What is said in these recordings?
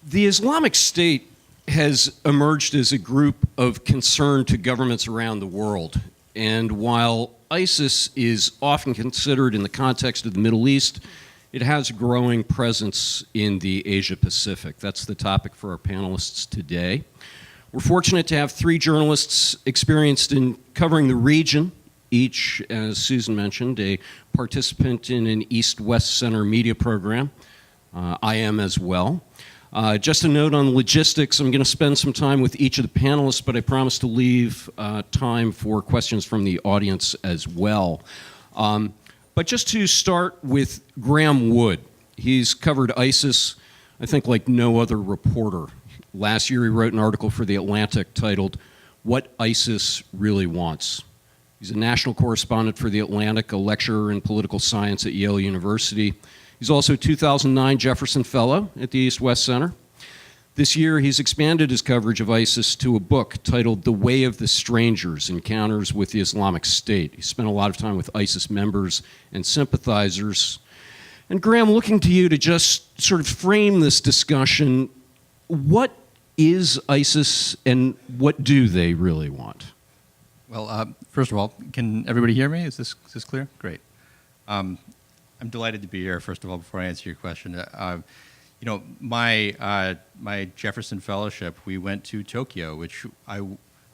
The Islamic State has emerged as a group of concern to governments around the world. And while ISIS is often considered in the context of the Middle East, it has a growing presence in the Asia Pacific. That's the topic for our panelists today. We're fortunate to have three journalists experienced in covering the region, each, as Susan mentioned, a participant in an East-West Center media program. I am as well. Just a note on logistics, I'm going to spend some time with each of the panelists, but I promise to leave time for questions from the audience as well. But just to start with Graham Wood. He's covered ISIS, I think, like no other reporter. Last year he wrote an article for The Atlantic titled, "What ISIS Really Wants." He's a national correspondent for The Atlantic, a lecturer in political science at Yale University. He's also a 2009 Jefferson Fellow at the East-West Center. This year, he's expanded his coverage of ISIS to a book titled The Way of the Strangers, Encounters with the Islamic State. He spent a lot of time with ISIS members and sympathizers. And Graham, looking to you to just sort of frame this discussion, what is ISIS and what do they really want? Well, first of all, can everybody hear me? Is this clear? Great. I'm delighted to be here, first of all, before I answer your question. My Jefferson Fellowship, we went to Tokyo, which I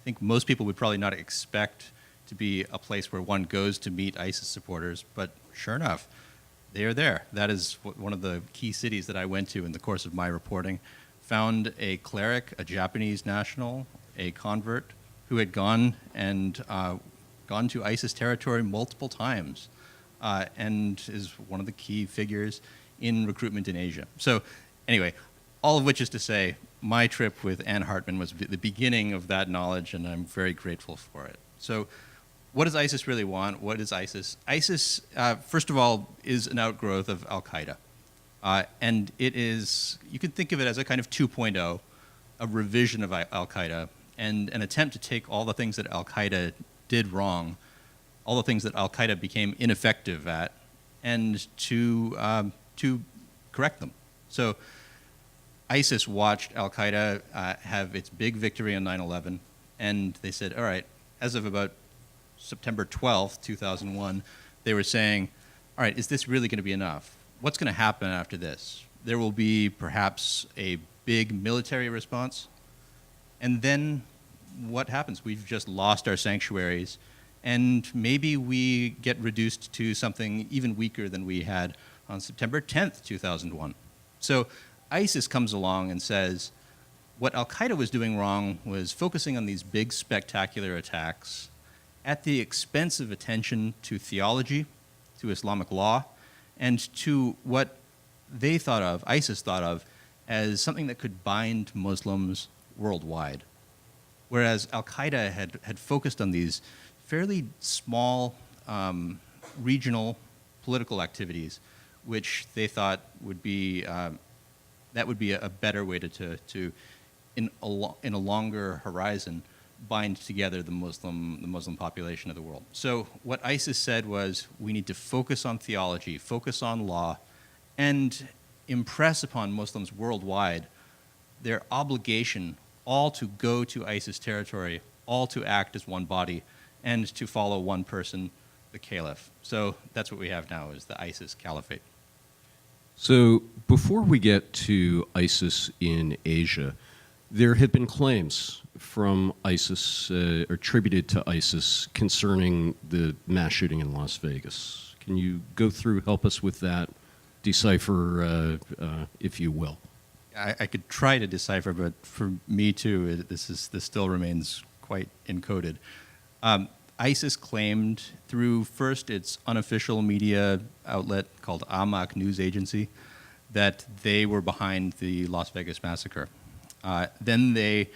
think most people would probably not expect to be a place where one goes to meet ISIS supporters, but sure enough, they are there. That is one of the key cities that I went to in the course of my reporting. Found a cleric, a Japanese national, a convert, who had gone to ISIS territory multiple times, and is one of the key figures in recruitment in Asia. So anyway, all of which is to say, my trip with Ann Hartman was the beginning of that knowledge, and I'm very grateful for it. So what does ISIS really want? What is ISIS? ISIS, first of all, is an outgrowth of Al-Qaeda. And it is, you could think of it as a kind of 2.0, a revision of Al-Qaeda, and an attempt to take all the things that Al-Qaeda did wrong, all the things that Al-Qaeda became ineffective at, and to correct them. So ISIS watched Al-Qaeda have its big victory on 9/11, and they said, all right, as of about September 12th, 2001, they were saying, all right, is this really going to be enough? What's going to happen after this? There will be perhaps a big military response, and then what happens? We've just lost our sanctuaries, and maybe we get reduced to something even weaker than we had on September 10th, 2001. So ISIS comes along and says, what Al-Qaeda was doing wrong was focusing on these big, spectacular attacks at the expense of attention to theology, to Islamic law, and to what they thought of, ISIS thought of, as something that could bind Muslims worldwide. Whereas Al-Qaeda had focused on these fairly small regional political activities, which they thought would be that would be a better way to in a longer horizon, bind together the Muslim population of the world. So what ISIS said was, we need to focus on theology, focus on law, and impress upon Muslims worldwide their obligation all to go to ISIS territory, all to act as one body, and to follow one person, the caliph. So that's what we have now, is the ISIS caliphate. So before we get to ISIS in Asia, there have been claims from ISIS, attributed to ISIS, concerning the mass shooting in Las Vegas. Can you go through, help us with that, decipher, if you will? I could try to decipher, but for me too, this still remains quite encoded. ISIS claimed through first its unofficial media outlet called Amaq News Agency that they were behind the Las Vegas massacre. Then they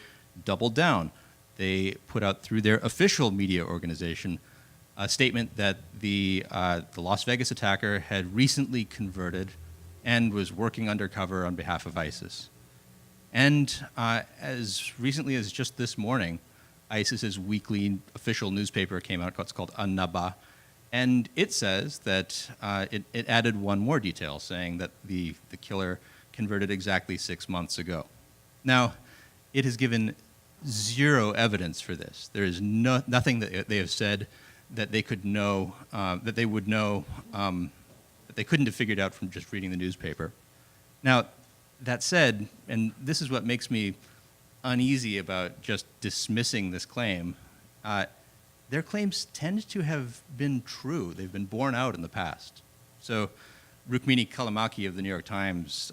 doubled down. They put out through their official media organization a statement that the Las Vegas attacker had recently converted and was working undercover on behalf of ISIS. And as recently as just this morning, ISIS's weekly official newspaper came out. It's called An-Naba, and it says that it added one more detail, saying that the killer converted exactly 6 months ago. Now, it has given zero evidence for this. There is nothing that they have said that they could know, that they would know, that they couldn't have figured out from just reading the newspaper. Now, that said, and this is what makes me uneasy about just dismissing this claim, their claims tend to have been true. They've been borne out in the past. So Rukmini Callimachi of the New York Times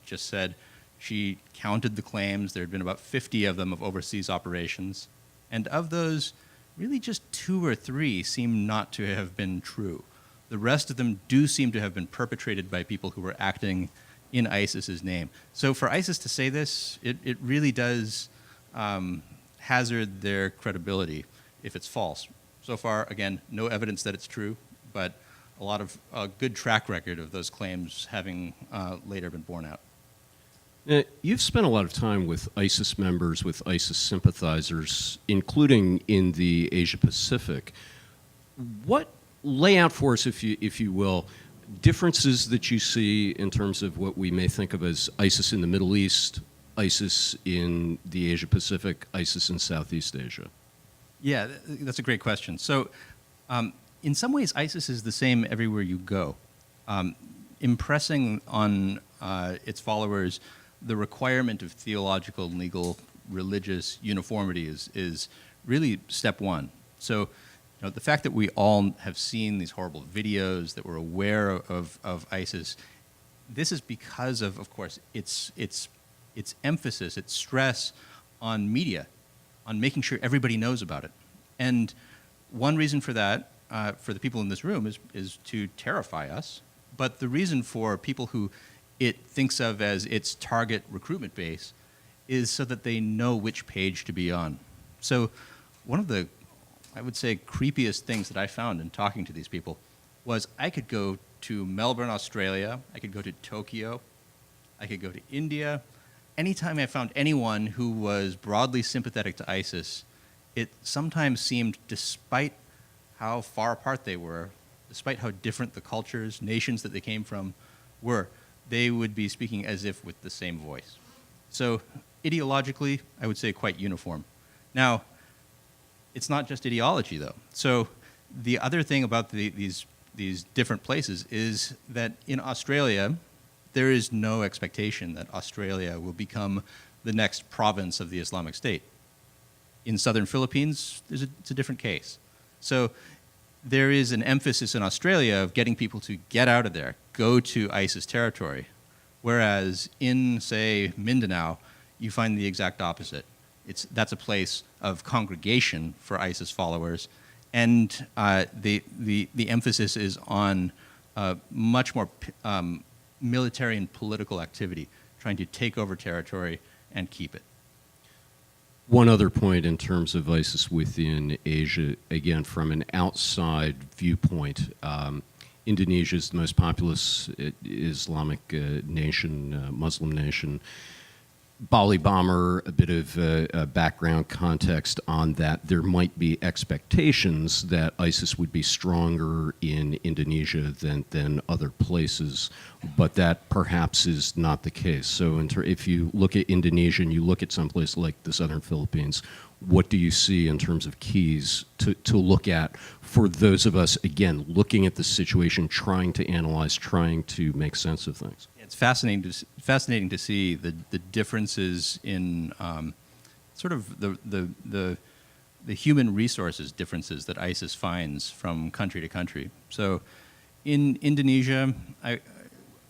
just said she counted the claims. There had been about 50 of them of overseas operations. And of those, really just 2 or 3 seem not to have been true. The rest of them do seem to have been perpetrated by people who were acting in ISIS's name. So for ISIS to say this, it really does hazard their credibility if it's false. So far, again, no evidence that it's true, but a lot of good track record of those claims having later been borne out. You've spent a lot of time with ISIS members, with ISIS sympathizers, including in the Asia Pacific. What, lay out for us, if you will, differences that you see in terms of what we may think of as ISIS in the Middle East, ISIS in the Asia Pacific, ISIS in Southeast Asia? Yeah, that's a great question. So in some ways, ISIS is the same everywhere you go. Impressing on its followers the requirement of theological, legal, religious uniformity is really step one. So the fact that we all have seen these horrible videos, that we're aware of ISIS, this is because of course, its emphasis, its stress on media, on making sure everybody knows about it. And one reason for that, for the people in this room, is to terrify us. But the reason for people who it thinks of as its target recruitment base is so that they know which page to be on. So one of the, I would say, creepiest things that I found in talking to these people was I could go to Melbourne, Australia, I could go to Tokyo, I could go to India. Anytime I found anyone who was broadly sympathetic to ISIS, it sometimes seemed, despite how far apart they were, despite how different the cultures, nations that they came from were, they would be speaking as if with the same voice. So ideologically, I would say quite uniform. Now, it's not just ideology, though. So the other thing about these different places is that in Australia, there is no expectation that Australia will become the next province of the Islamic State. In southern Philippines, it's a different case. So there is an emphasis in Australia of getting people to get out of there, go to ISIS territory, whereas in, say, Mindanao, you find the exact opposite. That's a place of congregation for ISIS followers, and the emphasis is on much more military and political activity, trying to take over territory and keep it. One other point in terms of ISIS within Asia, again, from an outside viewpoint, Indonesia is the most populous Islamic nation, Muslim nation. Bali bomber, a bit of background context on that. There might be expectations that ISIS would be stronger in Indonesia than other places, but that perhaps is not the case. So if you look at Indonesia and you look at someplace like the southern Philippines, what do you see in terms of keys to look at for those of us, again, looking at the situation, trying to analyze, trying to make sense of things? It's fascinating to see the differences in sort of the human resources differences that ISIS finds from country to country. So in Indonesia,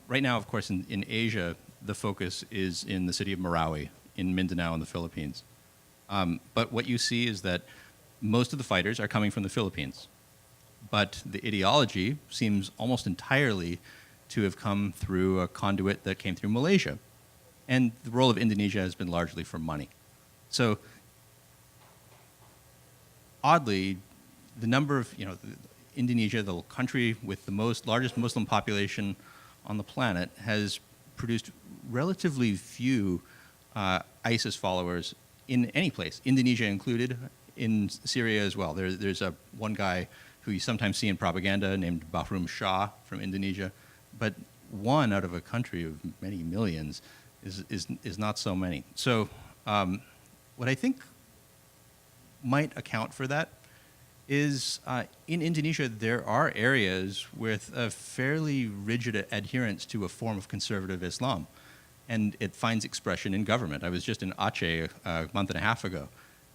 right now, of course, in Asia, the focus is in the city of Marawi, in Mindanao in the Philippines. But what you see is that most of the fighters are coming from the Philippines. But the ideology seems almost entirely to have come through a conduit that came through Malaysia. And the role of Indonesia has been largely for money. So oddly, the number of, Indonesia, the country with the largest Muslim population on the planet, has produced relatively few ISIS followers in any place, Indonesia included, in Syria as well. There's one guy who you sometimes see in propaganda named Bahrum Shah from Indonesia. But one out of a country of many millions is not so many. So what I think might account for that is in Indonesia, there are areas with a fairly rigid adherence to a form of conservative Islam, and it finds expression in government. I was just in Aceh a month and a half ago,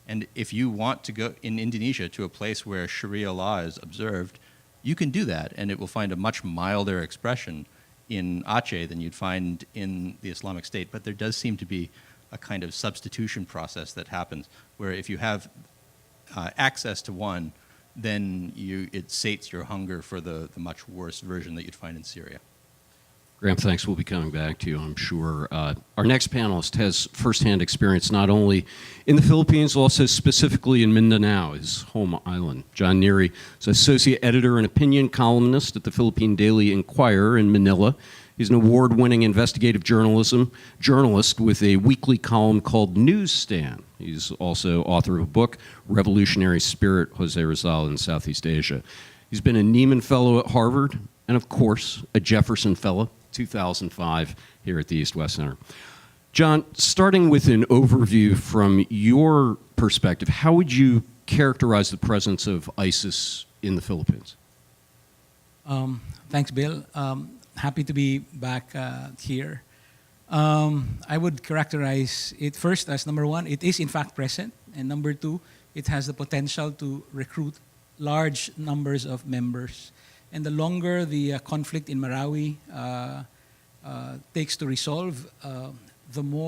and if you want to go in Indonesia to a place where Sharia law is observed, you can do that, and it will find a much milder expression in Aceh than you'd find in the Islamic State. But there does seem to be a kind of substitution process that happens, where if you have access to one, then it sates your hunger for the much worse version that you'd find in Syria. Graham, thanks. We'll be coming back to you, I'm sure. Our next panelist has firsthand experience not only in the Philippines, also specifically in Mindanao, his home island. John Neary is associate editor and opinion columnist at the Philippine Daily Inquirer in Manila. He's an award-winning investigative journalist with a weekly column called Newsstand. He's also author of a book, Revolutionary Spirit, Jose Rizal in Southeast Asia. He's been a Nieman Fellow at Harvard, and of course, a Jefferson Fellow, 2005, here at the East-West Center. John, starting with an overview from your perspective, how would you characterize the presence of ISIS in the Philippines? Thanks, Bill. Happy to be back here. I would characterize it first as, number one, it is in fact present, and number two, it has the potential to recruit large numbers of members. And the longer the conflict in Marawi takes to resolve, the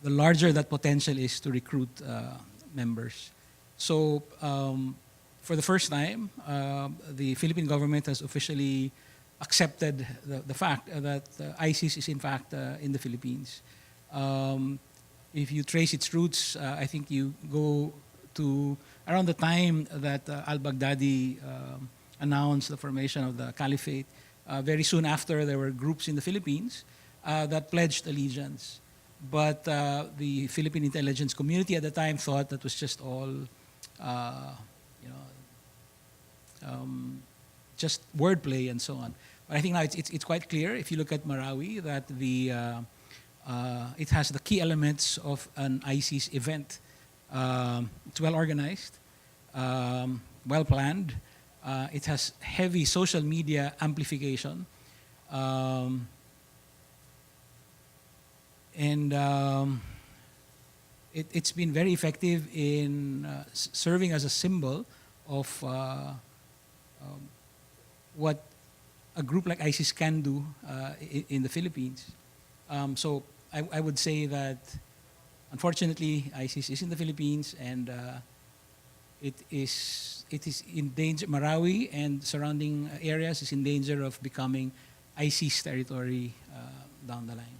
larger that potential is to recruit members. So for the first time, the Philippine government has officially accepted the fact that ISIS is in fact in the Philippines. If you trace its roots, I think you go to around the time that al-Baghdadi announced the formation of the caliphate. Very soon after, there were groups in the Philippines that pledged allegiance. But the Philippine intelligence community at the time thought that was just all, just wordplay and so on. But I think now it's quite clear, if you look at Marawi, that it has the key elements of an ISIS event. It's well organized, well planned. It has heavy social media amplification. It's been very effective in serving as a symbol of what a group like ISIS can do in the Philippines. So I would say that, unfortunately, ISIS is in the Philippines, and it is in danger. Marawi and surrounding areas is in danger of becoming ISIS territory down the line.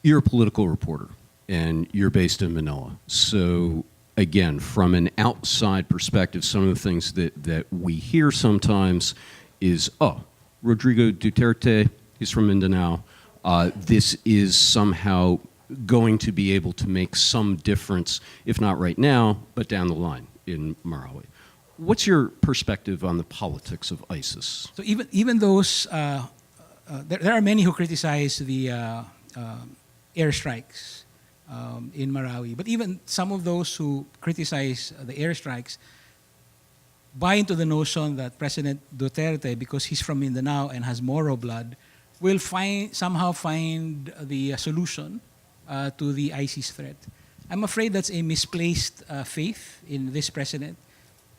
You're a political reporter, and you're based in Manila. So, again, from an outside perspective, some of the things that we hear sometimes is, Rodrigo Duterte, he's from Mindanao. This is somehow going to be able to make some difference, if not right now, but down the line in Marawi. What's your perspective on the politics of ISIS? So even those, there are many who criticize the airstrikes in Marawi, but even some of those who criticize the airstrikes buy into the notion that President Duterte, because he's from Mindanao and has Moro blood, will somehow find the solution to the ISIS threat. I'm afraid that's a misplaced faith in this president.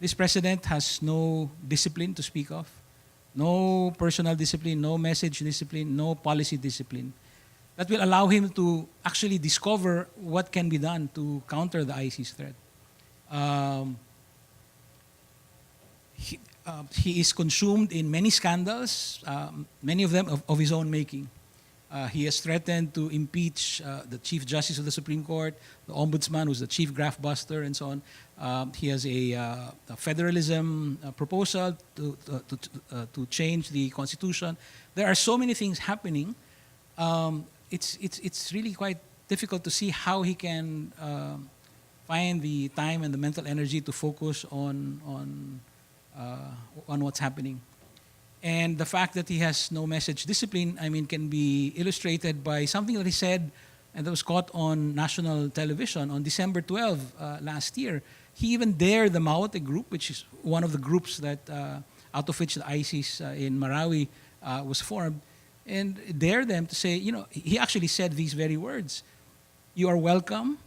This president has no discipline to speak of, no personal discipline, no message discipline, no policy discipline that will allow him to actually discover what can be done to counter the ISIS threat. He is consumed in many scandals, many of them of his own making. He has threatened to impeach the Chief Justice of the Supreme Court, the Ombudsman, who's the chief graft buster, and so on. He has a federalism proposal to change the Constitution. There are so many things happening. It's really quite difficult to see how he can find the time and the mental energy to focus on on what's happening. And the fact that he has no message discipline, I mean, can be illustrated by something that he said and that was caught on national television on December 12 last year. He even dared the Mawate group, which is one of the groups that out of which the ISIS in Marawi was formed, and dared them to say, you know, he actually said these very words: "You are welcome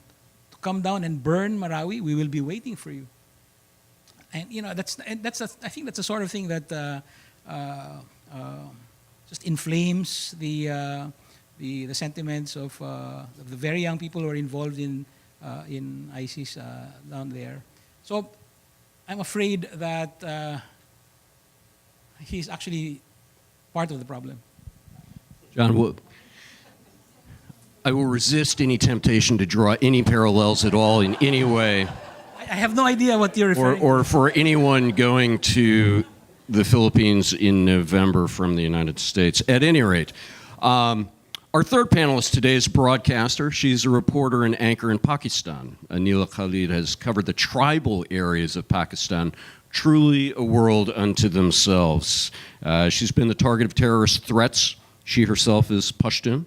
to come down and burn Marawi. We will be waiting for you." And you know, I think that's the sort of thing that just inflames the sentiments of the very young people who are involved in ISIS down there. So I'm afraid that he's actually part of the problem. John, I will resist any temptation to draw any parallels at all in any way, I have no idea what you're referring to. or for anyone going to the Philippines in November from the United States. At any rate, our third panelist today is a broadcaster. She's a reporter and anchor in Pakistan. Anila Khalid has covered the tribal areas of Pakistan, truly a world unto themselves. She's been the target of terrorist threats. She herself is Pashtun.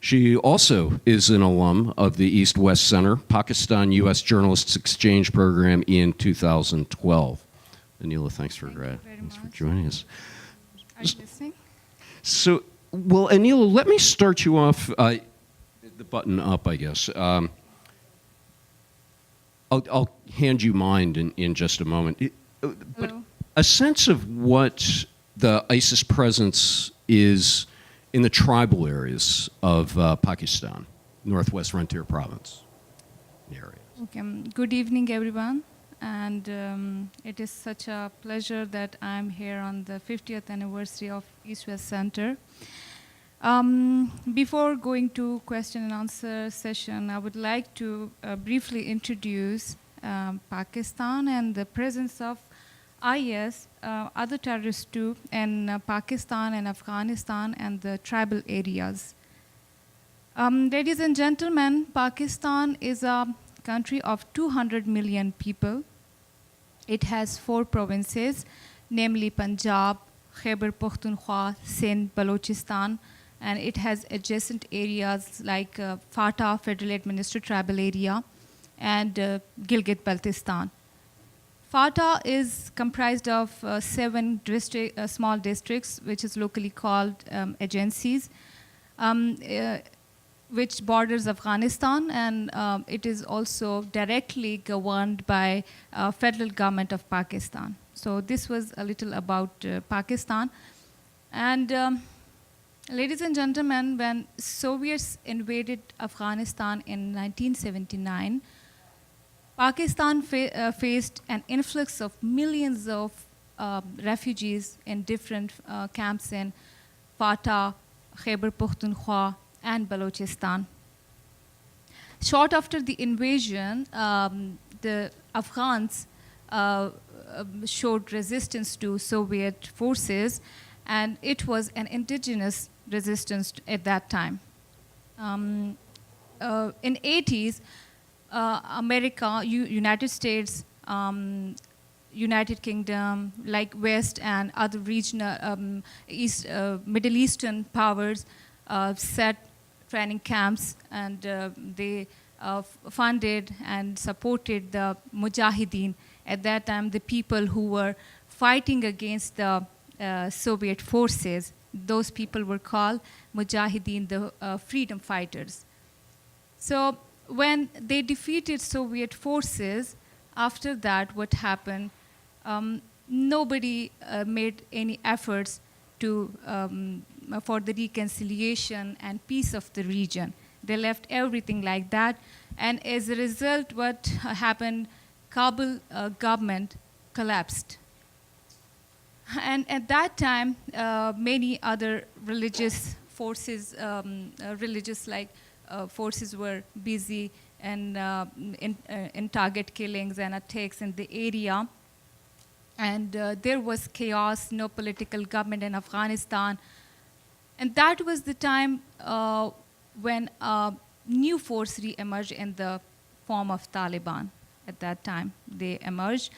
She also is an alum of the East-West Center, Pakistan-U.S. Journalists Exchange Program in 2012. Anila, thanks for joining us. Are you listening? So, well, Anila, let me start you off, the button up, I guess. I'll hand you mine in just a moment. But Hello. a sense of what the ISIS presence is in the tribal areas of Pakistan, Northwest Frontier Province area. Okay. Good evening, everyone. And it is such a pleasure that I'm here on the 50th anniversary of East-West Center. Before going to question and answer session, I would like to briefly introduce Pakistan and the presence of IS, other terrorists too, in Pakistan and Afghanistan and the tribal areas. Ladies and gentlemen, Pakistan is a country of 200 million people. It has 4 provinces, namely Punjab, Khyber Pakhtunkhwa, Sindh, Balochistan, and it has adjacent areas like FATA, Federal Administrative Tribal Area, and Gilgit-Baltistan. FATA is comprised of 7 small districts, which is locally called agencies, which borders Afghanistan, and it is also directly governed by federal government of Pakistan. So this was a little about Pakistan. And ladies and gentlemen, when Soviets invaded Afghanistan in 1979, Pakistan faced an influx of millions of refugees in different camps in FATA, Khyber Pakhtunkhwa, and Balochistan. Short after the invasion, the Afghans showed resistance to Soviet forces, and it was an indigenous resistance at that time. In 80s, America, United States, United Kingdom, like West and other regional Middle Eastern powers set training camps, and they funded and supported the Mujahideen. At that time, the people who were fighting against the Soviet forces, those people were called Mujahideen, the freedom fighters. So when they defeated Soviet forces, after that, what happened? Nobody made any efforts to for the reconciliation and peace of the region. They left everything like that, and as a result, what happened? Kabul government collapsed. And at that time, many other religious forces, forces were busy and in target killings and attacks in the area. And there was chaos, no political government in Afghanistan. And that was the time when a new force re-emerged in the form of Taliban. At that time, they emerged.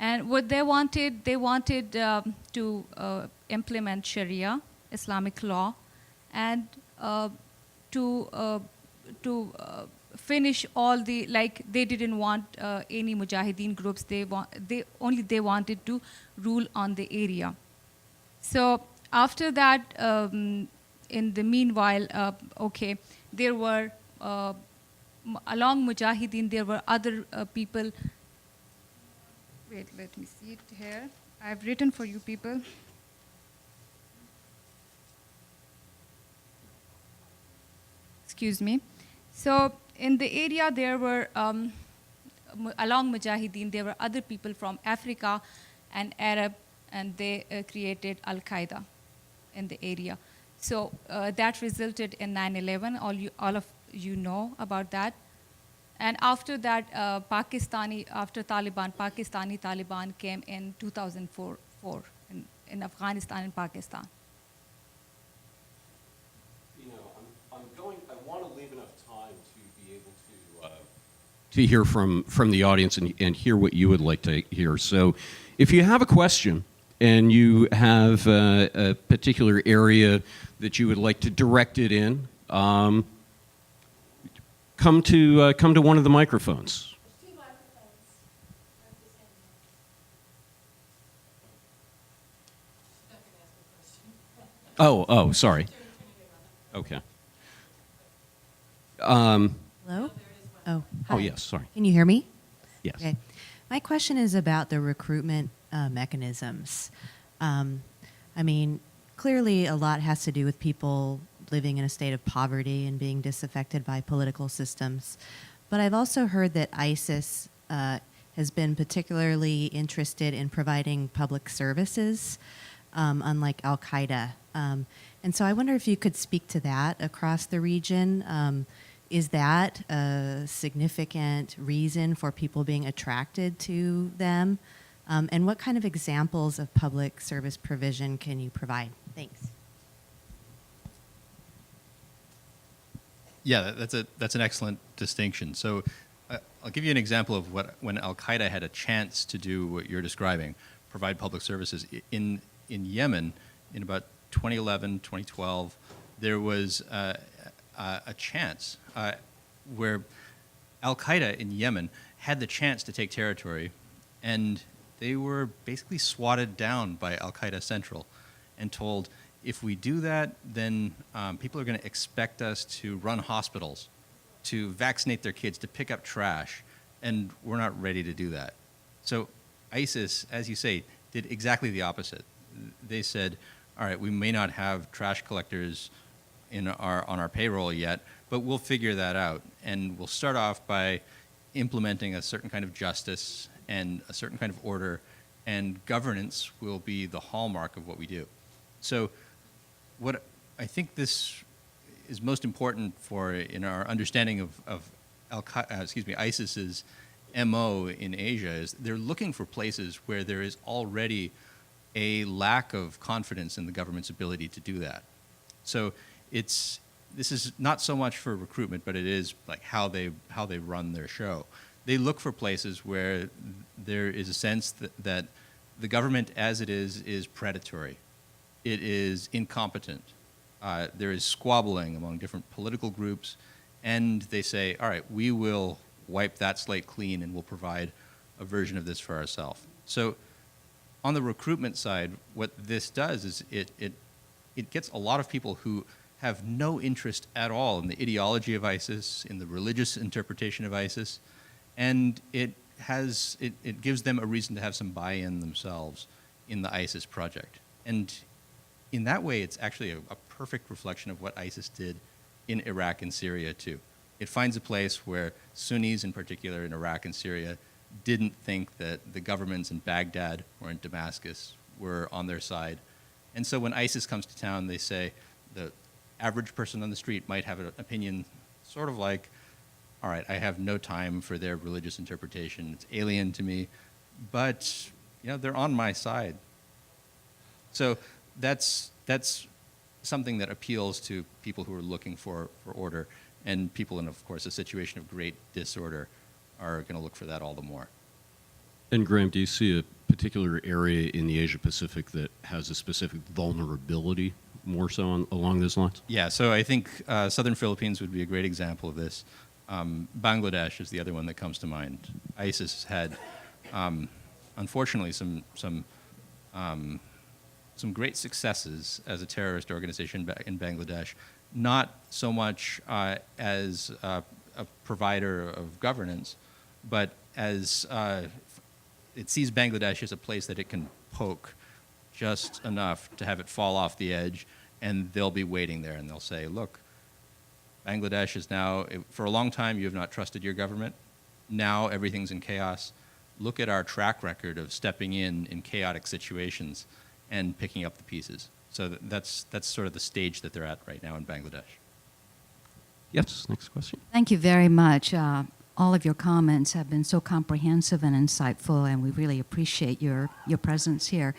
And what they wanted to implement Sharia, Islamic law, and to finish all the, like, they didn't want any mujahideen groups. They wanted to rule on the area. So after that, in the meanwhile, there were along mujahideen, there were other people. Wait, let me see it here. I've written for you people. Excuse me. So in the area, there were, along Mujahideen, there were other people from Africa and Arab, and they created Al-Qaeda in the area. So that resulted in 9/11. All of you know about that. And after that, after Pakistani Taliban came in 2004 in Afghanistan and Pakistan. I want to leave enough time to be able to hear from the audience and hear what you would like to hear. So if you have a question and you have a particular area that you would like to direct it in, come to one of the microphones. There's 2 microphones. Oh, sorry. Okay. Hello? Oh, Oh, hi. yes, sorry. Can you hear me? Yes. Okay. My question is about the recruitment mechanisms. I mean, clearly a lot has to do with people living in a state of poverty and being disaffected by political systems. But I've also heard that ISIS has been particularly interested in providing public services, unlike Al-Qaeda. And so I wonder if you could speak to that across the region. Is that a significant reason for people being attracted to them? And what kind of examples of public service provision can you provide? Thanks. Yeah, that's an excellent distinction. So I'll give you an example of when Al-Qaeda had a chance to do what you're describing, provide public services. In Yemen, in about 2011, 2012, there was a chance where Al-Qaeda in Yemen had the chance to take territory, and they were basically swatted down by Al-Qaeda Central and told, if we do that, then people are going to expect us to run hospitals, to vaccinate their kids, to pick up trash, and we're not ready to do that. So ISIS, as you say, did exactly the opposite. They said, all right, we may not have trash collectors on our payroll yet, but we'll figure that out. And we'll start off by implementing a certain kind of justice and a certain kind of order, and governance will be the hallmark of what we do. So what I think this is most important for in our understanding of ISIS's MO in Asia is they're looking for places where there is already a lack of confidence in the government's ability to do that. So this is not so much for recruitment, but it is like how they run their show. They look for places where there is a sense that the government as it is predatory. It is incompetent. There is squabbling among different political groups, and they say, all right, we will wipe that slate clean and we'll provide a version of this for ourselves. So on the recruitment side, what this does is it gets a lot of people who have no interest at all in the ideology of ISIS, in the religious interpretation of ISIS, and it gives them a reason to have some buy-in themselves in the ISIS project. And in that way, it's actually a perfect reflection of what ISIS did in Iraq and Syria too. It finds a place where Sunnis in particular in Iraq and Syria didn't think that the governments in Baghdad or in Damascus were on their side. And so when ISIS comes to town, they say the average person on the street might have an opinion sort of like, all right, I have no time for their religious interpretation. It's alien to me, but they're on my side. So that's something that appeals to people who are looking for order, and people in, of course, a situation of great disorder are going to look for that all the more. And Graham, do you see a particular area in the Asia Pacific that has a specific vulnerability more so along those lines? Yeah, so I think southern Philippines would be a great example of this. Bangladesh is the other one that comes to mind. ISIS had, unfortunately, some great successes as a terrorist organization in Bangladesh, not so much as a provider of governance, but as it sees Bangladesh as a place that it can poke just enough to have it fall off the edge, and they'll be waiting there, and they'll say, look, Bangladesh is now, for a long time, you have not trusted your government. Now everything's in chaos. Look at our track record of stepping in chaotic situations and picking up the pieces. So that's sort of the stage that they're at right now in Bangladesh. Yes, next question. Thank you very much. All of your comments have been so comprehensive and insightful, and we really appreciate your presence here.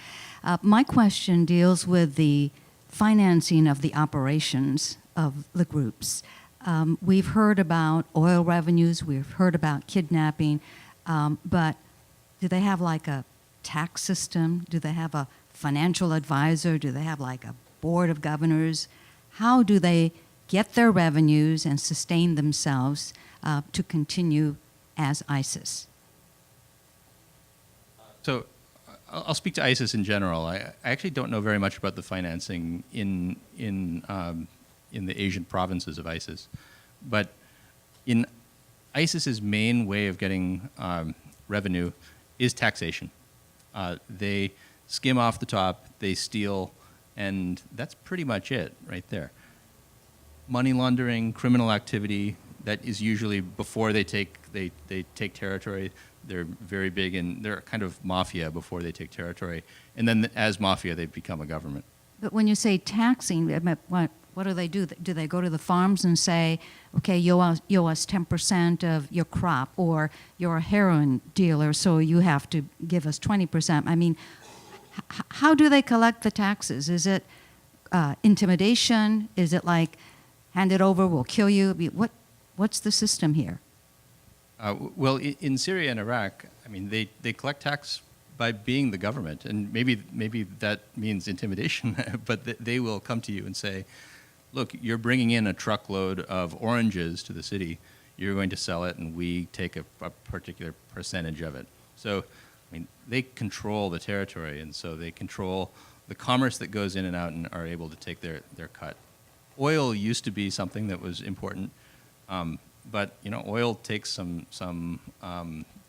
My question deals with the financing of the operations of the groups. We've heard about oil revenues, we've heard about kidnapping, but do they have like a tax system? Do they have a financial advisor? Do they have like a board of governors? How do they get their revenues and sustain themselves to continue as ISIS? So I'll speak to ISIS in general. I actually don't know very much about the financing in the Asian provinces of ISIS. But in ISIS's main way of getting revenue is taxation. They skim off the top, they steal, and that's pretty much it right there. Money laundering, criminal activity, that is usually before they take territory. They're very big, and they're kind of mafia before they take territory. And then as mafia, they become a government. But when you say taxing, what do they do? Do they go to the farms and say, okay, you owe us 10% of your crop, or you're a heroin dealer, so you have to give us 20%? I mean, how do they collect the taxes? Is it intimidation? Is it like, hand it over, we'll kill you? I mean, what's the system here? Well, in Syria and Iraq, I mean, they collect tax by being the government, and maybe that means intimidation, but they will come to you and say, look, you're bringing in a truckload of oranges to the city, you're going to sell it, and we take a particular percentage of it. So, I mean, they control the territory, and so they control the commerce that goes in and out and are able to take their cut. Oil used to be something that was important, but oil takes some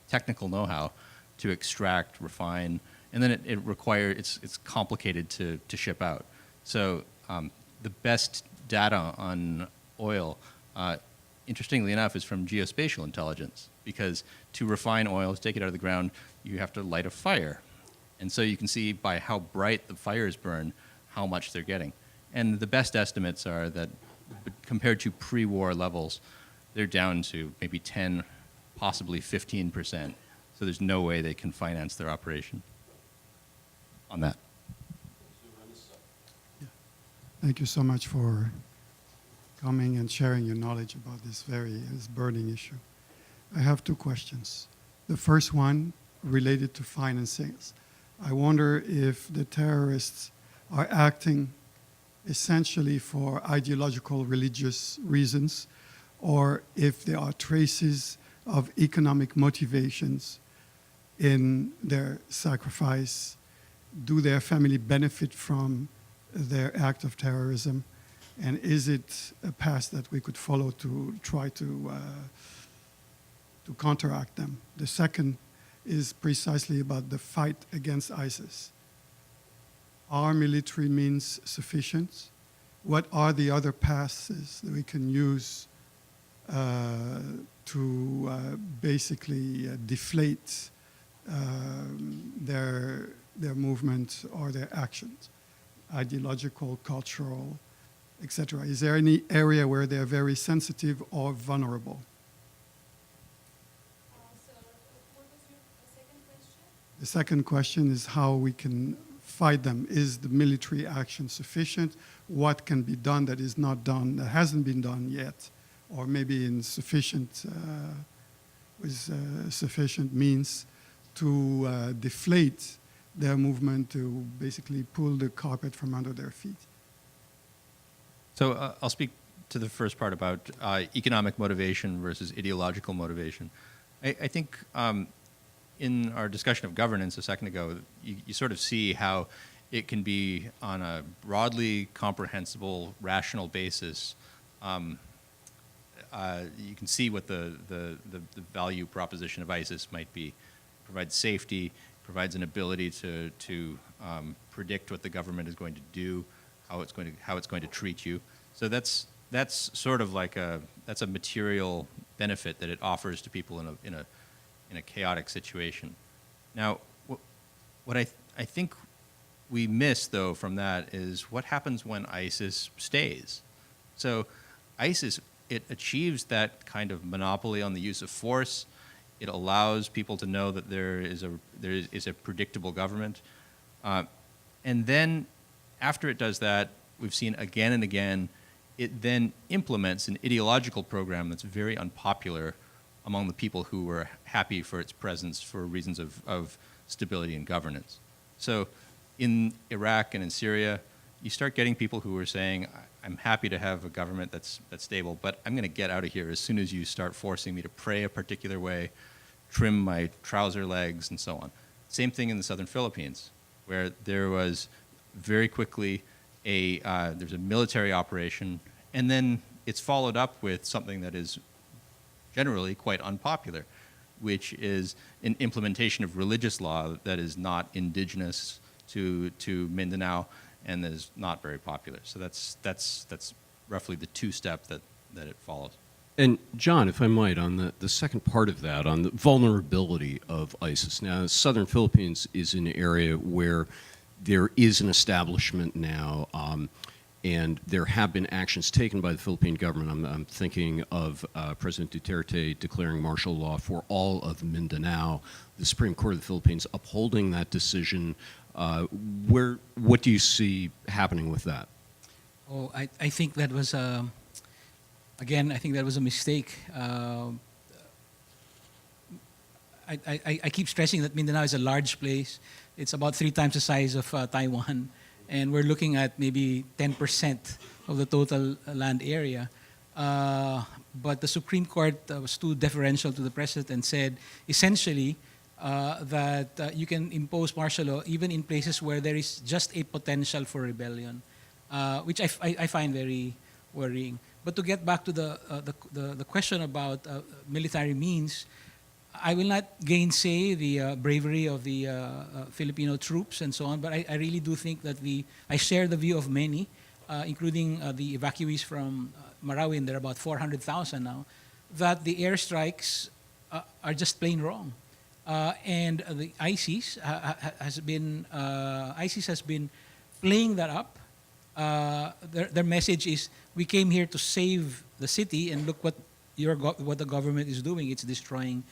technical know-how to extract, refine, and then it's complicated to ship out. So the best data on oil, interestingly enough, is from geospatial intelligence, because to refine oil, to take it out of the ground, you have to light a fire. And so you can see by how bright the fires burn how much they're getting. And the best estimates are that compared to pre-war levels, they're down to maybe 10, possibly 15%. So there's no way they can finance their operation on that. Thank you so much for coming and sharing your knowledge about this burning issue. I have two questions. The first one related to financings. I wonder if the terrorists are acting essentially for ideological, religious reasons, or if there are traces of economic motivations in their sacrifice. Do their family benefit from their act of terrorism? And is it a path that we could follow to try to counteract them? The second is precisely about the fight against ISIS. Are military means sufficient? What are the other paths that we can use to basically deflate their movement or their actions, ideological, cultural, etc.? Is there any area where they're very sensitive or vulnerable? So what was your second question? The second question is how we can fight them. Is the military action sufficient? What can be done that is not done, that hasn't been done yet, or maybe with sufficient means to deflate their movement, to basically pull the carpet from under their feet. So I'll speak to the first part about economic motivation versus ideological motivation. I think in our discussion of governance a second ago, you sort of see how it can be on a broadly comprehensible, rational basis. You can see what the value proposition of ISIS might be. It provides safety, provides an ability to predict what the government is going to do, how it's going to treat you. So that's sort of like that's a material benefit that it offers to people in a chaotic situation. Now, what I think we miss though from that is what happens when ISIS stays. So ISIS, it achieves that kind of monopoly on the use of force. It allows people to know that there is a predictable government. And then after it does that, we've seen again and again, it then implements an ideological program that's very unpopular among the people who were happy for its presence for reasons of stability and governance. So in Iraq and in Syria, you start getting people who are saying, I'm happy to have a government that's stable, but I'm going to get out of here as soon as you start forcing me to pray a particular way, trim my trouser legs, and so on. Same thing in the southern Philippines, where there was very quickly there's a military operation, and then it's followed up with something that is generally quite unpopular, which is an implementation of religious law that is not indigenous to Mindanao and that is not very popular. So that's roughly the two-step that it follows. And John, if I might, on the second part of that, on the vulnerability of ISIS. Now, southern Philippines is an area where there is an establishment now, and there have been actions taken by the Philippine government. I'm thinking of President Duterte declaring martial law for all of Mindanao, the Supreme Court of the Philippines upholding that decision. What do you see happening with that? Oh, I think that was again. I think that was a mistake. I keep stressing that Mindanao is a large place. It's about 3 times the size of Taiwan, and we're looking at maybe 10% of the total land area. But the Supreme Court was too deferential to the president and said essentially that you can impose martial law even in places where there is just a potential for rebellion, which I find very worrying. But to get back to the question about military means, I will not gainsay the bravery of the Filipino troops and so on, but I really do think that I share the view of many, including the evacuees from Marawi, and there are about 400,000 now, that the airstrikes are just plain wrong. And the ISIS has been playing that up. Their message is, we came here to save the city, and look what the government is doing. It's destroying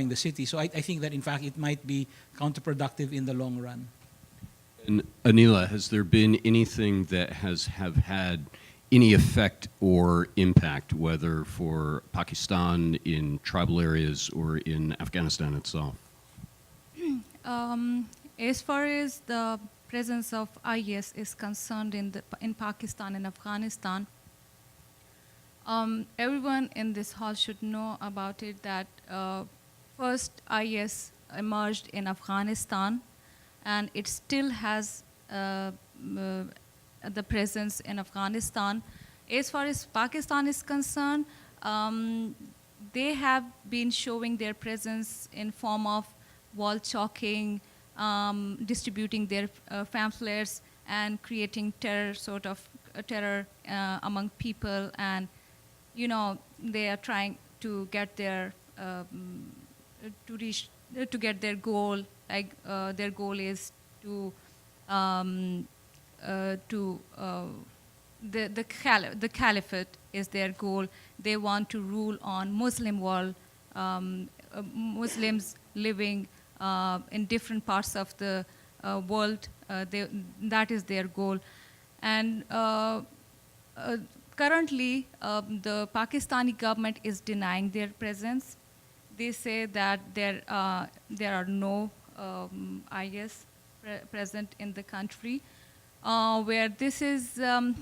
the city. So I think that, in fact, it might be counterproductive in the long run. And Anila, has there been anything that have had any effect or impact, whether for Pakistan in tribal areas or in Afghanistan itself? As far as the presence of IS is concerned in Pakistan and Afghanistan, everyone in this hall should know about it, that first IS emerged in Afghanistan, and it still has the presence in Afghanistan. As far as Pakistan is concerned, they have been showing their presence in form of wall chalking, distributing their pamphlets, and creating terror among people. And they are trying to get their to get their goal. Like their goal is to the caliphate is their goal. They want to rule on Muslim world, Muslims living in different parts of the world. That is their goal. And currently, the Pakistani government is denying their presence. they say that there are no IS present in the country. Where this is in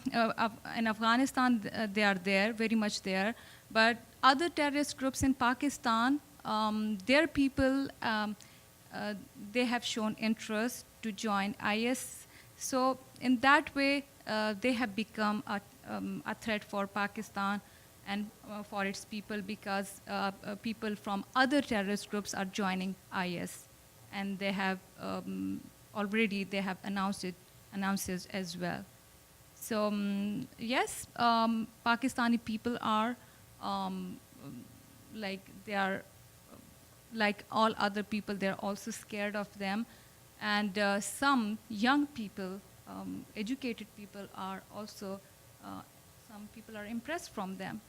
Afghanistan, they are there, very much there. But other terrorist groups in Pakistan, their people, they have shown interest to join IS. So in that way, they have become a threat for Pakistan and for its people, because people from other terrorist groups are joining IS, and they have already announced it as well. So yes, Pakistani people are they are like all other people. They're also scared of them, and some young people, educated people are also. Some people are impressed from them.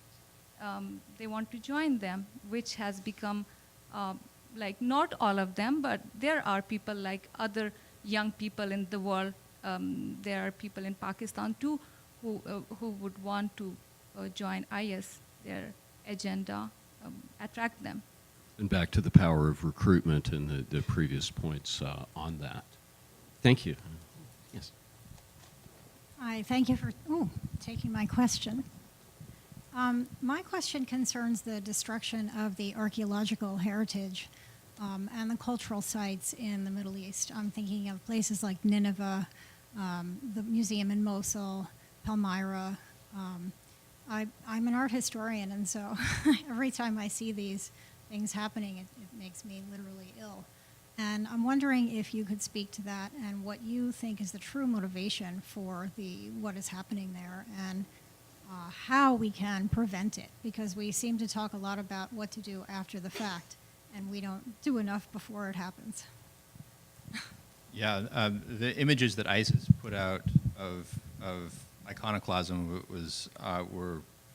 They want to join them, which has become not all of them, but there are people like other young people in the world. There are people in Pakistan too who would want to join IS. Their agenda attract them. And back to the power of recruitment and the previous points on that. Thank you. Yes. Hi, thank you for taking my question. My question concerns the destruction of the archaeological heritage and the cultural sites in the Middle East. I'm thinking of places like Nineveh, the museum in Mosul, Palmyra. I'm an art historian, and so every time I see these things happening, it makes me literally ill. And I'm wondering if you could speak to that and what you think is the true motivation for what is happening there, and how we can prevent it, because we seem to talk a lot about what to do after the fact, and we don't do enough before it happens. Yeah, the images that ISIS put out of iconoclasm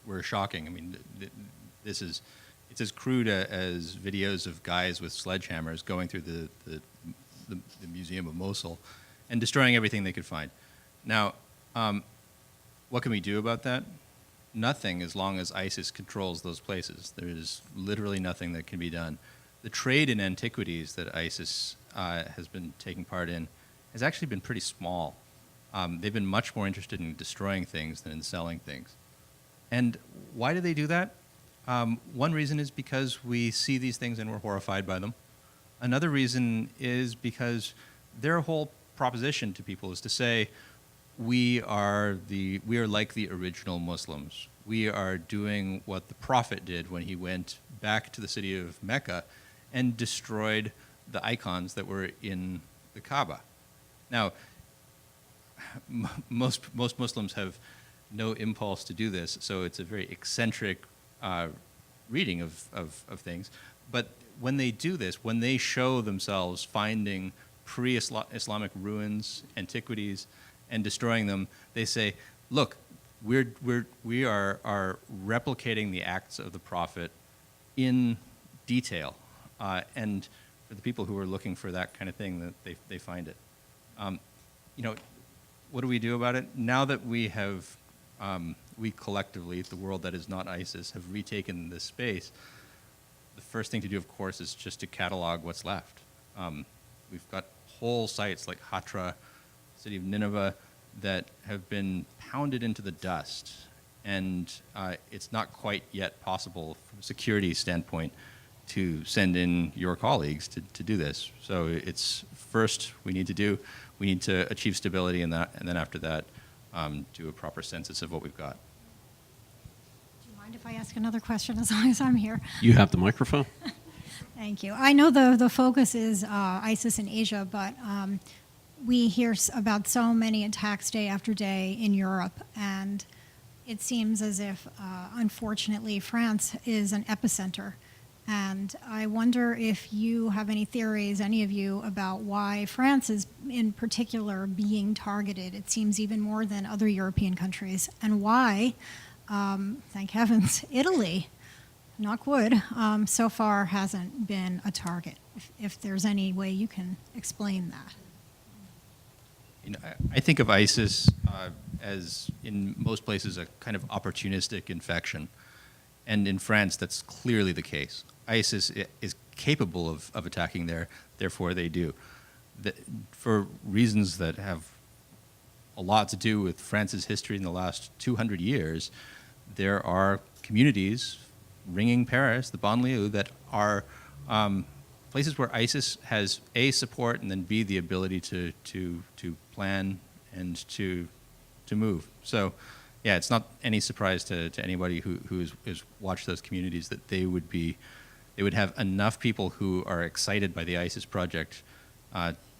were shocking. I mean, it's as crude as videos of guys with sledgehammers going through the Museum of Mosul and destroying everything they could find. Now, what can we do about that? Nothing, as long as ISIS controls those places. There's literally nothing that can be done. The trade in antiquities that ISIS has been taking part in has actually been pretty small. They've been much more interested in destroying things than in selling things. And why do they do that? One reason is because we see these things and we're horrified by them. Another reason is because their whole proposition to people is to say, we are like the original Muslims. We are doing what the Prophet did when he went back to the city of Mecca and destroyed the icons that were in the Kaaba. Now, most Muslims have no impulse to do this, so it's a very eccentric reading of things. But when they do this, when they show themselves finding pre-Islamic ruins, antiquities, and destroying them, they say, look, we are replicating the acts of the Prophet in detail. And for the people who are looking for that kind of thing, that they find it. What do we do about it? Now that we have, we collectively, the world that is not ISIS, have retaken this space, the first thing to do, of course, is just to catalog what's left. We've got whole sites like Hatra, city of Nineveh, that have been pounded into the dust. And it's not quite yet possible from a security standpoint to send in your colleagues to do this. So it's first we need to achieve stability in that, and then after that, do a proper census of what we've got. Do you mind if I ask another question as long as I'm here? You have the microphone. Thank you. I know the focus is ISIS in Asia, but we hear about so many attacks day after day in Europe, and it seems as if, unfortunately, France is an epicenter. And I wonder if you have any theories, any of you, about why France is in particular being targeted, it seems even more than other European countries, and why, thank heavens, Italy, knock wood, so far hasn't been a target. If there's any way you can explain that. I think of ISIS as, in most places, a kind of opportunistic infection. And in France, that's clearly the case. ISIS is capable of attacking there, therefore they do. For reasons that have a lot to do with France's history in the last 200 years, there are communities ringing Paris, the banlieue, that are places where ISIS has A, support, and then B, the ability to plan and to move. So, yeah, it's not any surprise to anybody who has watched those communities that they would have enough people who are excited by the ISIS project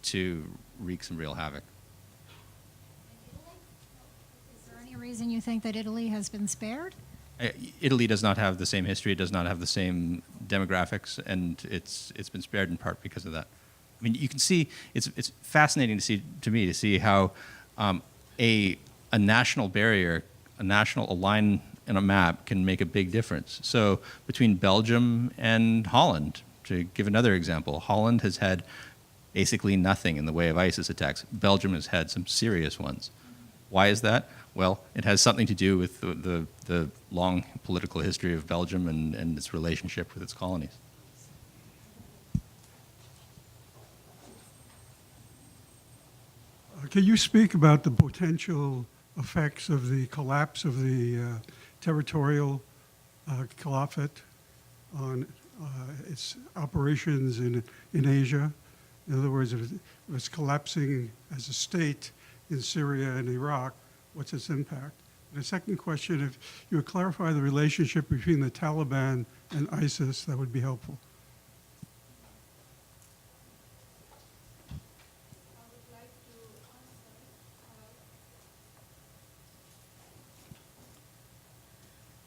to wreak some real havoc. Is there any reason you think that Italy has been spared? Italy does not have the same history, it does not have the same demographics, and it's been spared in part because of that. I mean, you can see, it's fascinating to me to see how a national barrier, a line in a map can make a big difference. So between Belgium and Holland, to give another example, Holland has had basically nothing in the way of ISIS attacks. Belgium has had some serious ones. Why is that? Well, it has something to do with the long political history of Belgium and its relationship with its colonies. Can you speak about the potential effects of the collapse of the territorial caliphate on its operations in Asia? In other words, if it's collapsing as a state in Syria and Iraq, what's its impact? And the second question, if you would clarify the relationship between the Taliban and ISIS, that would be helpful.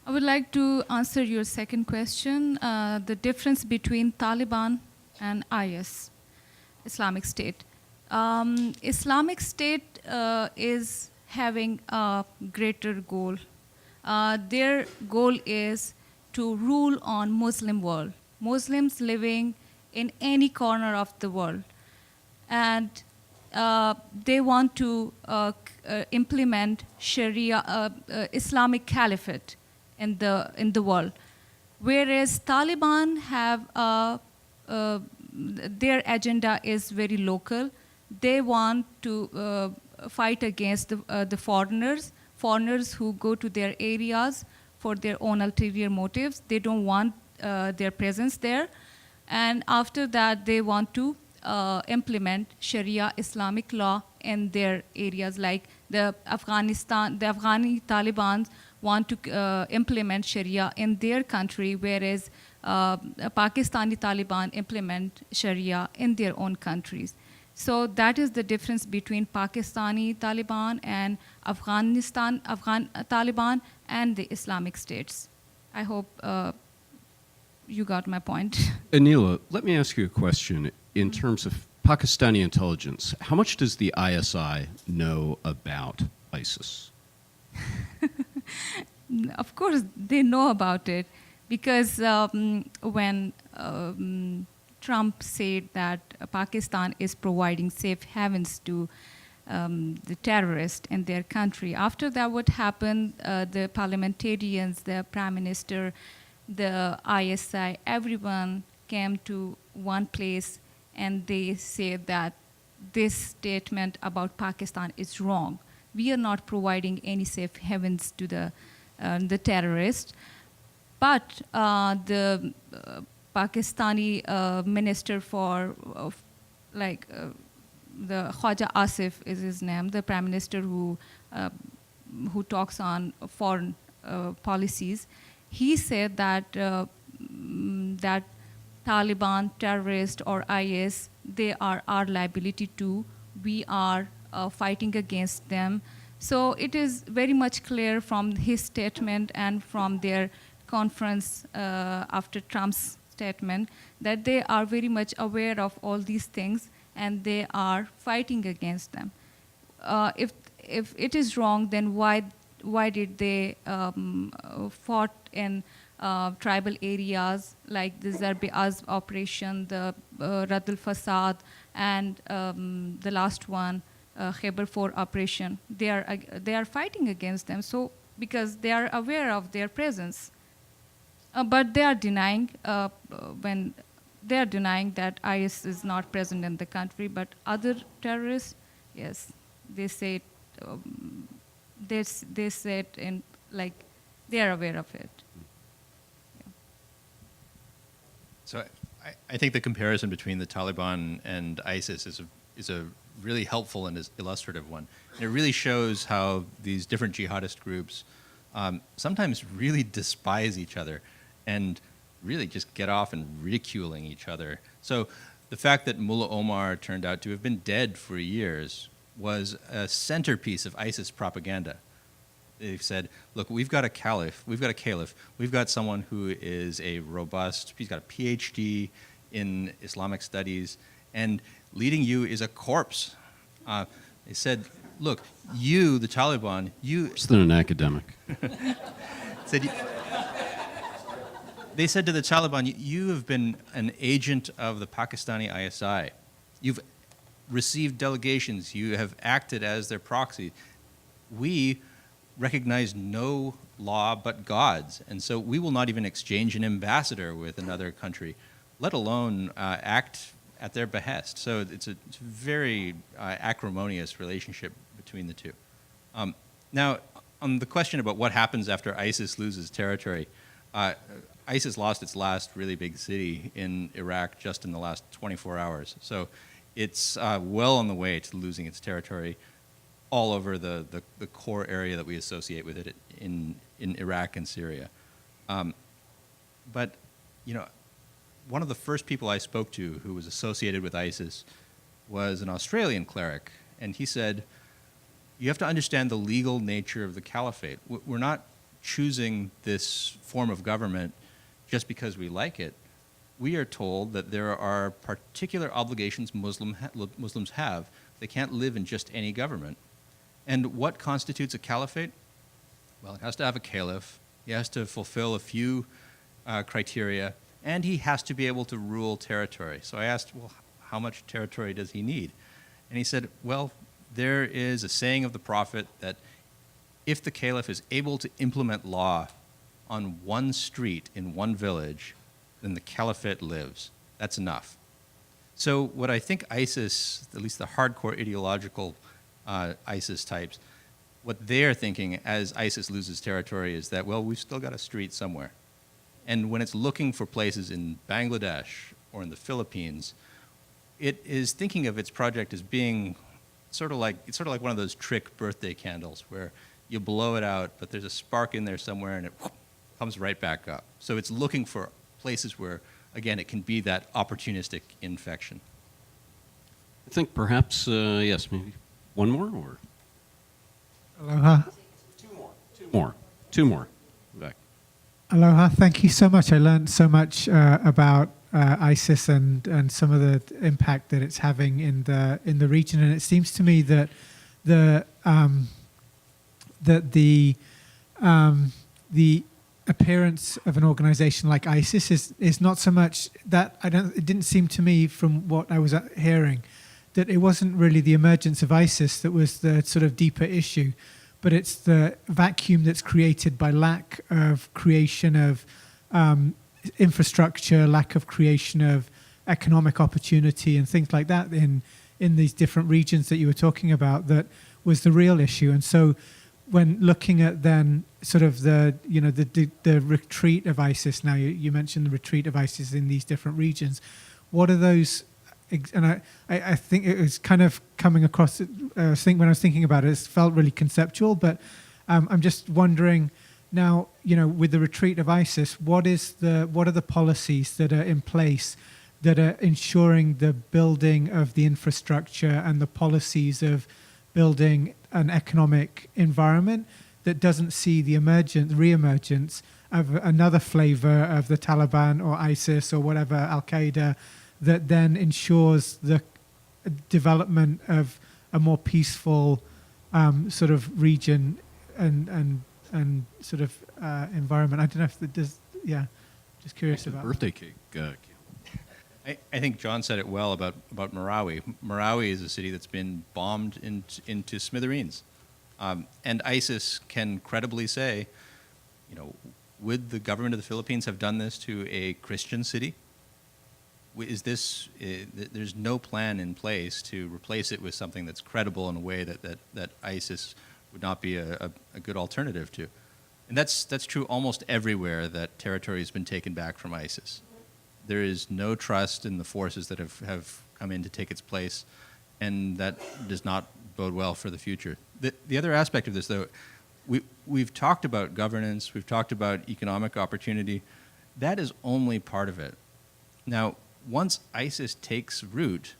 I would like to answer your second question, the difference between Taliban and IS, Islamic State. Islamic State is having a greater goal. Their goal is to rule on Muslim world, Muslims living in any corner of the world. And they want to implement Sharia, Islamic Caliphate in the world. Whereas Taliban have their agenda is very local. They want to fight against the foreigners who go to their areas for their own ulterior motives. They don't want their presence there. And after that, they want to implement Sharia Islamic law in their areas, like the Afghani Taliban want to implement Sharia in their country, whereas Pakistani Taliban implement Sharia in their own countries. So that is the difference between Pakistani Taliban and Afghan Taliban and the Islamic states. I hope you got my point. Anila, let me ask you a question. In terms of Pakistani intelligence, how much does the ISI know about ISIS? Of course, they know about it, because when Trump said that Pakistan is providing safe havens to the terrorists in their country, after that what happened, the parliamentarians, the prime minister, the ISI, everyone came to one place and they said that this statement about Pakistan is wrong. We are not providing any safe havens to the terrorists. But the Pakistani minister for, the Khwaja Asif is his name, the prime minister who talks on foreign policies, he said that that Taliban, terrorists, or IS, they are our liability too. We are fighting against them. So it is very much clear from his statement and from their conference after Trump's statement that they are very much aware of all these things and they are fighting against them. If it is wrong, then why did they fought in tribal areas like the Zarb-e-Azb operation, the Rad al-Fasad, and the last one, Khyber 4 operation? They are fighting against them, so because they are aware of their presence. But they are denying when they are denying that IS is not present in the country. But other terrorists, yes, they say it, they say it in like they are aware of it. So I think the comparison between the Taliban and ISIS is a really helpful and is illustrative one. And it really shows how these different jihadist groups sometimes really despise each other and really just get off and ridiculing each other. So the fact that Mullah Omar turned out to have been dead for years was a centerpiece of ISIS propaganda. They've said, look, we've got a caliph, we've got someone who is a robust, he's got a PhD in Islamic studies, and leading you is a corpse. They said, look, you, the Taliban, you... Worse than an academic. They said to the Taliban, you have been an agent of the Pakistani ISI. You've received delegations. You have acted as their proxy. We recognize no law but God's, and so we will not even exchange an ambassador with another country, let alone act at their behest. So it's a very acrimonious relationship between the two. Now, on the question about what happens after ISIS loses territory, ISIS lost its last really big city in Iraq just in the last 24 hours. So it's well on the way to losing its territory all over the core area that we associate with it in Iraq and Syria. But, you know, one of the first people I spoke to who was associated with ISIS was an Australian cleric, and he said, you have to understand the legal nature of the caliphate. We're not choosing this form of government just because we like it. We are told that there are particular obligations Muslims have. They can't live in just any government. And what constitutes a caliphate? Well, it has to have a caliph. He has to fulfill a few criteria, and he has to be able to rule territory. So I asked, well, how much territory does he need? And he said, well, there is a saying of the Prophet that if the caliph is able to implement law on one street in one village, then the caliphate lives. That's enough. So what I think ISIS, at least the hardcore ideological ISIS types, what they're thinking as ISIS loses territory is that, well, we've still got a street somewhere. And when it's looking for places in Bangladesh or in the Philippines, it is thinking of its project as being sort of like one of those trick birthday candles where you blow it out, but there's a spark in there somewhere and it comes right back up. So it's looking for places where, again, it can be that opportunistic infection. I think perhaps, yes, maybe one more or Aloha. two more. Back. Aloha. Thank you so much. I learned so much about ISIS and some of the impact that it's having in the region. And it seems to me that the appearance of an organization like ISIS is not so much that it didn't seem to me from what I was hearing that it wasn't really the emergence of ISIS that was the sort of deeper issue, but it's the vacuum that's created by lack of creation of infrastructure, lack of creation of economic opportunity and things like that in these different regions that you were talking about that was the real issue. And so when looking at then sort of the retreat of ISIS, now you mentioned the retreat of ISIS in these different regions, what are those? And I think it was kind of coming across, I think when I was thinking about it, it felt really conceptual, but I'm just wondering now, with the retreat of ISIS, what are the policies that are in place that are ensuring the building of the infrastructure and the policies of building an economic environment that doesn't see the re-emergence of another flavor of the Taliban or ISIS or whatever, Al-Qaeda, that then ensures the development of a more peaceful sort of region and sort of environment. I don't know if it does. Yeah, just curious about Birthday cake. I think John said it well about Marawi. Marawi is a city that's been bombed into smithereens. And ISIS can credibly say, would the government of the Philippines have done this to a Christian city? There's no plan in place to replace it with something that's credible in a way that ISIS would not be a good alternative to. And that's true almost everywhere that territory has been taken back from ISIS. There is no trust in the forces that have come in to take its place, and that does not bode well for the future. The other aspect of this, though, we've talked about governance, we've talked about economic opportunity. That is only part of it. Now, once ISIS takes root,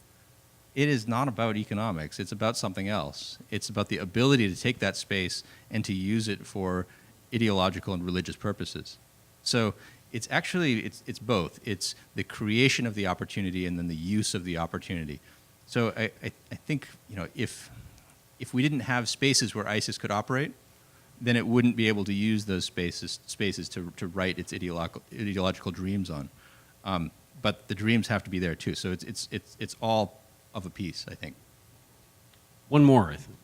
it is not about economics. It's about something else. It's about the ability to take that space and to use it for ideological and religious purposes. So it's actually, it's both. It's the creation of the opportunity and then the use of the opportunity. So I think, you know, if we didn't have spaces where ISIS could operate, then it wouldn't be able to use those spaces to write its ideological dreams on. But the dreams have to be there too. So it's all of a piece, I think. One more, I think.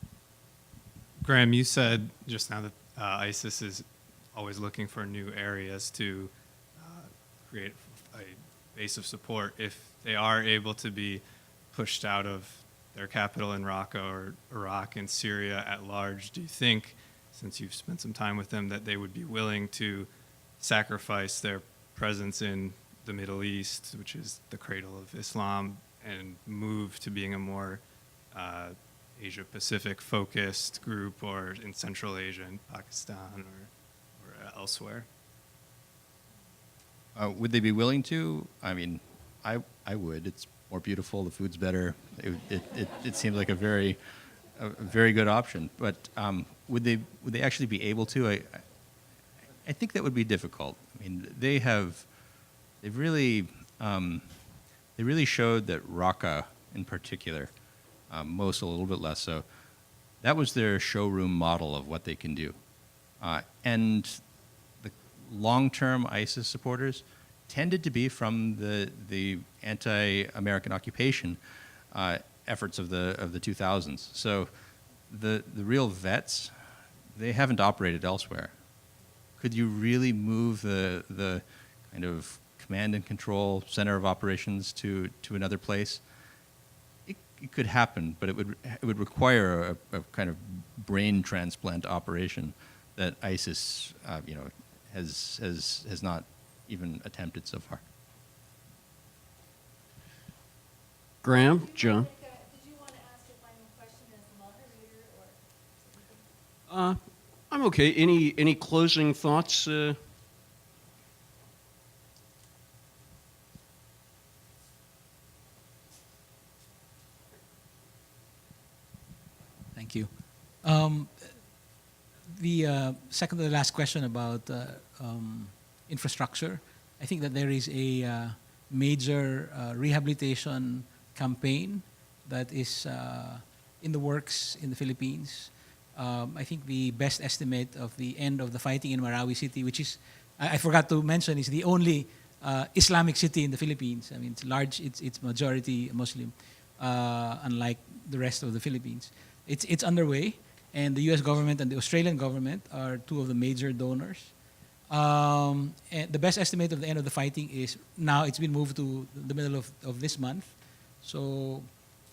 Graham, you said just now that ISIS is always looking for new areas to create a base of support. If they are able to be pushed out of their capital in Raqqa or Iraq and Syria at large, do you think, since you've spent some time with them, that they would be willing to sacrifice their presence in the Middle East, which is the cradle of Islam, and move to being a more Asia-Pacific focused group, or in Central Asia and Pakistan or elsewhere? Would they be willing to? I mean, I would. It's more beautiful. The food's better. It seems like a very good option. But would they actually be able to? I think that would be difficult. I mean, they've really showed that Raqqa, in particular, Mosul a little bit less so, that was their showroom model of what they can do. And the long-term ISIS supporters tended to be from the anti-American occupation efforts of the 2000s. So the real vets, they haven't operated elsewhere. Could you really move the kind of command and control center of operations to another place? It could happen, but it would require a kind of brain transplant operation that ISIS, has not even attempted so far. Graham, John. Did you want to ask your final question as the moderator, or? I'm okay. Any closing thoughts? Thank you. The second to the last question about infrastructure, I think that there is a major rehabilitation campaign that is in the works in the Philippines. I think the best estimate of the end of the fighting in Marawi City, which is, I forgot to mention, is the only Islamic city in the Philippines. I mean, it's large, it's majority Muslim, unlike the rest of the Philippines. It's underway, and the U.S. government and the Australian government are two of the major donors. And the best estimate of the end of the fighting is now it's been moved to the middle of this month. So,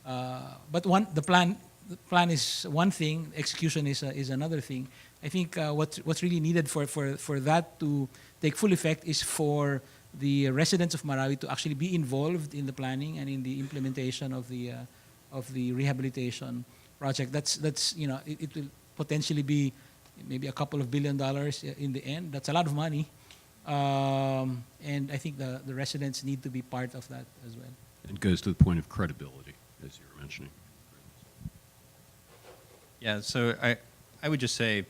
but the plan is one thing, execution is another thing. I think what's really needed for that to take full effect is for the residents of Marawi to actually be involved in the planning and in the implementation of the rehabilitation project. That's it will potentially be maybe a couple of $1 billion in the end. That's a lot of money, and I think the residents need to be part of that as well. It goes to the point of credibility, as you were mentioning. Yeah, so I would just say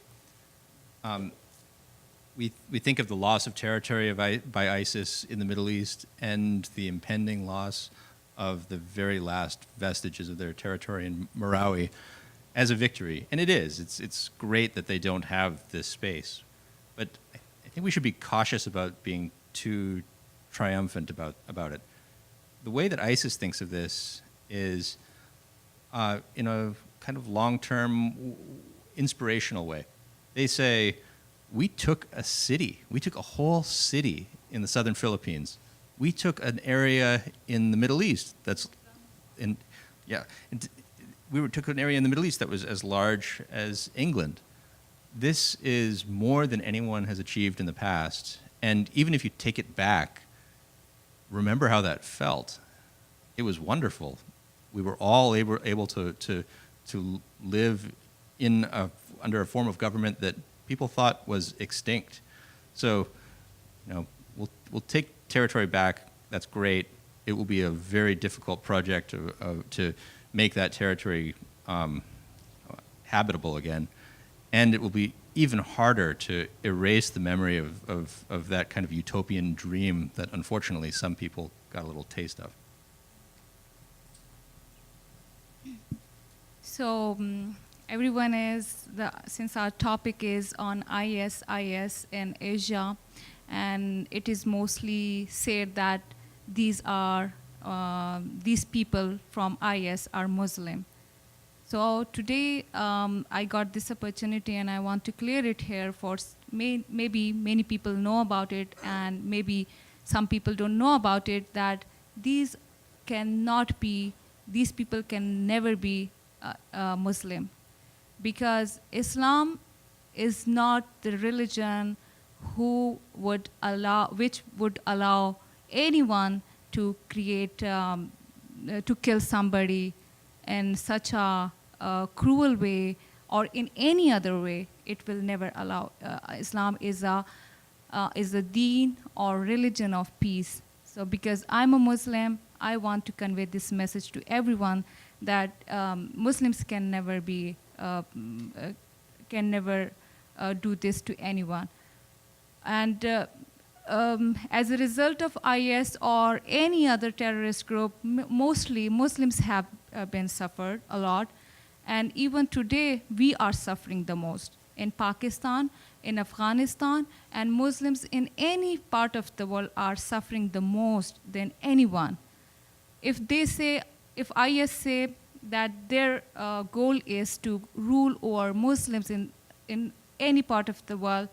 we think of the loss of territory by ISIS in the Middle East and the impending loss of the very last vestiges of their territory in Marawi as a victory. And it is. It's great that they don't have this space. But I think we should be cautious about being too triumphant about it. The way that ISIS thinks of this is in a kind of long-term, inspirational way. They say, we took a city. We took a whole city in the southern Philippines. We took an area in the Middle East that's in, yeah, took an area in the Middle East that was as large as England. This is more than anyone has achieved in the past. And even if you take it back, remember how that felt. It was wonderful. We were all able to live under a form of government that people thought was extinct. So, we'll take territory back. That's great. It will be a very difficult project to make that territory habitable again. And it will be even harder to erase the memory of that kind of utopian dream that unfortunately some people got a little taste of. So everyone since our topic is on IS in Asia, and it is mostly said that these people from IS are Muslim. So today I got this opportunity and I want to clear it here for maybe many people know about it and maybe some people don't know about it, that these people can never be Muslim, because Islam is not the religion which would allow anyone to kill somebody in such a cruel way or in any other way. It will never allow. Islam is a deen or religion of peace. So because I'm a Muslim, I want to convey this message to everyone that Muslims can never do this to anyone. And as a result of IS or any other terrorist group, mostly Muslims have been suffered a lot. And even today, we are suffering the most. In Pakistan, in Afghanistan, and Muslims in any part of the world are suffering the most than anyone. If IS say that their goal is to rule over Muslims in any part of the world,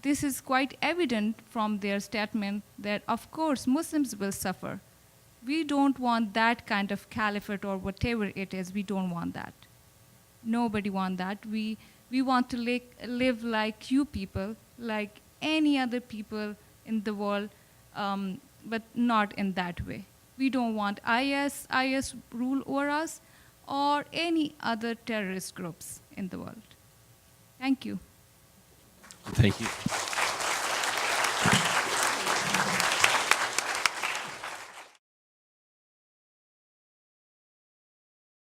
this is quite evident from their statement that, of course, Muslims will suffer. We don't want that kind of caliphate or whatever it is. We don't want that. Nobody wants that. We want to live like you people, like any other people in the world, but not in that way. We don't want IS rule over us or any other terrorist groups in the world. Thank you. Thank you.